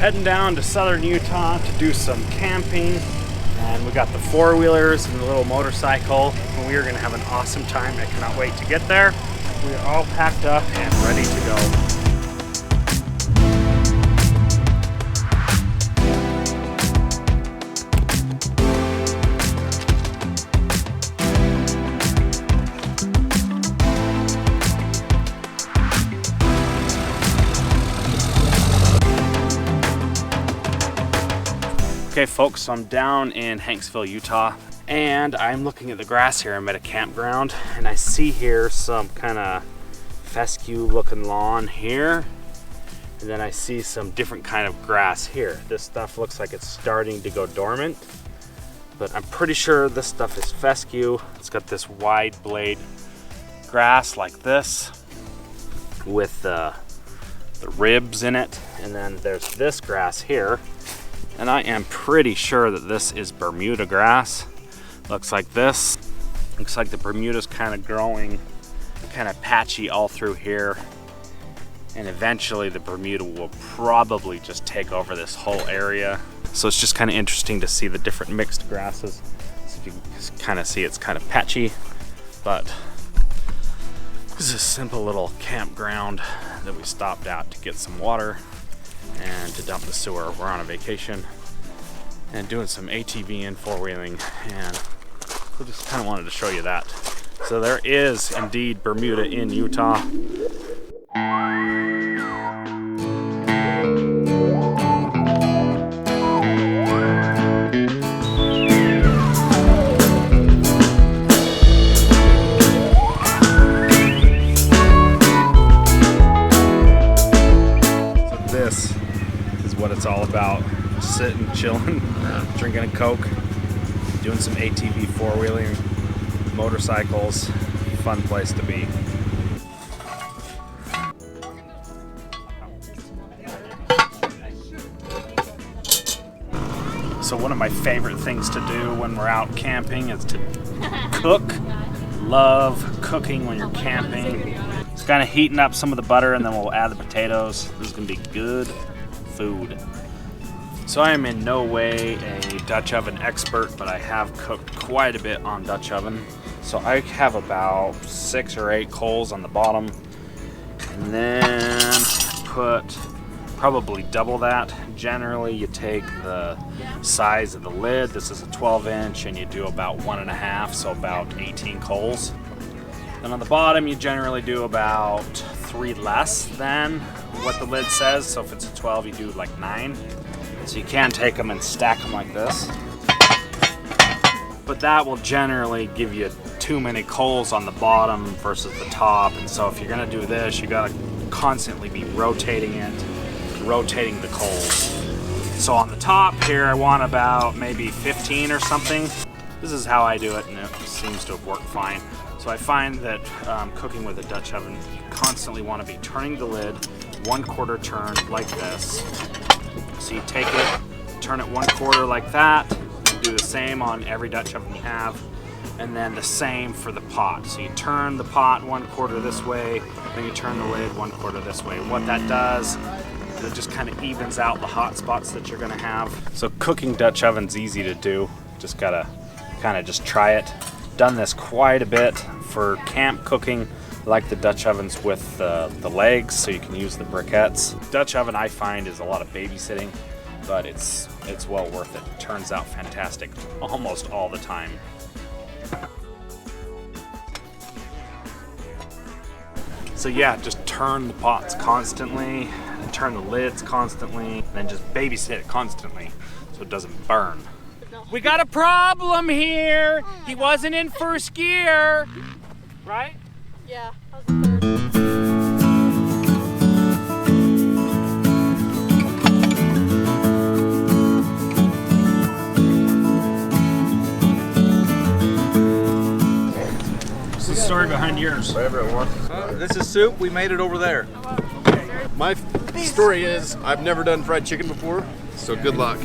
heading down to southern Utah to do some camping. And we got the four-wheelers and the little motorcycle. And we are gonna have an awesome time. I cannot wait to get there. We are all packed up and ready to go. Okay folks, so I'm down in Hanksville, Utah, and I'm looking at the grass here. I'm at a campground, and I see here some kind of fescue looking lawn here, and then I see some different kind of grass here. This stuff looks like it's starting to go dormant, but I'm pretty sure this stuff is fescue. It's got this wide blade grass like this with the ribs in it, and then there's this grass here. And I am pretty sure that this is Bermuda grass. Looks like this. Looks like the Bermuda's kind of growing, kind of patchy all through here. And eventually the Bermuda will probably just take over this whole area. So it's just kind of interesting to see the different mixed grasses. So if you can kind of see, it's kind of patchy, but this is a simple little campground that we stopped at to get some water and to dump the sewer. We're on a vacation and doing some ATV and four-wheeling, and we just kind of wanted to show you that. So there is indeed Bermuda in Utah. What it's all about. Sitting, chilling, drinking a Coke, doing some ATV four-wheeling, motorcycles. Fun place to be. So one of my favorite things to do when we're out camping is to cook. Love cooking when you're camping. It's kind of heating up some of the butter, and then we'll add the potatoes. This is gonna be good food. So I am in no way a Dutch oven expert, but I have cooked quite a bit on Dutch oven. So I have about 6 or 8 coals on the bottom, and then put probably double that. Generally you take the size of the lid. This is a 12-inch, and you do about 1.5, so about 18 coals. And on the bottom you generally do about 3 less than what the lid says. So if it's a 12, you do like 9. So you can take them and stack them like this. But that will generally give you too many coals on the bottom versus the top. And so if you're gonna do this, you gotta constantly be rotating it, rotating the coals. So on the top here, I want about maybe 15 or something. This is how I do it, and it seems to have worked fine. So I find that cooking with a Dutch oven, you constantly want to be turning the lid 1/4 turn like this. So you take it, turn it 1/4 like that, and do the same on every Dutch oven you have, and then the same for the pot. So you turn the pot 1/4 this way, then you turn the lid 1/4 this way. And what that does, it just kind of evens out the hot spots that you're gonna have. So cooking Dutch oven's easy to do. Just gotta kind of just try it. Done this quite a bit for camp cooking. I like the Dutch ovens with the legs, so you can use the briquettes. Dutch oven, I find, is a lot of babysitting, but it's well worth it. It turns out fantastic almost all the time. So yeah, just turn the pots constantly, and turn the lids constantly, and then just babysit it constantly so it doesn't burn. We got a problem here. He wasn't in first gear, right? Yeah, I was in third. What's the story behind yours? Whatever it was. This is soup. We made it over there. My story is I've never done fried chicken before, so good luck.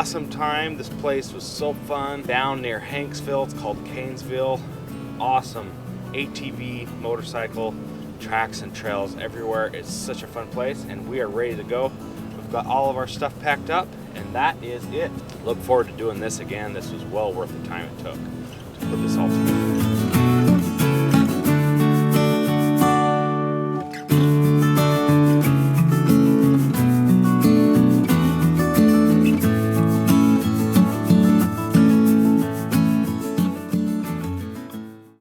awesome time. This place was so fun. Down near Hanksville, it's called Canesville. Awesome ATV, motorcycle, tracks and trails everywhere. It's such a fun place, and we are ready to go. We've got all of our stuff packed up, and that is it. Look forward to doing this again. This was well worth the time it took to put this all together.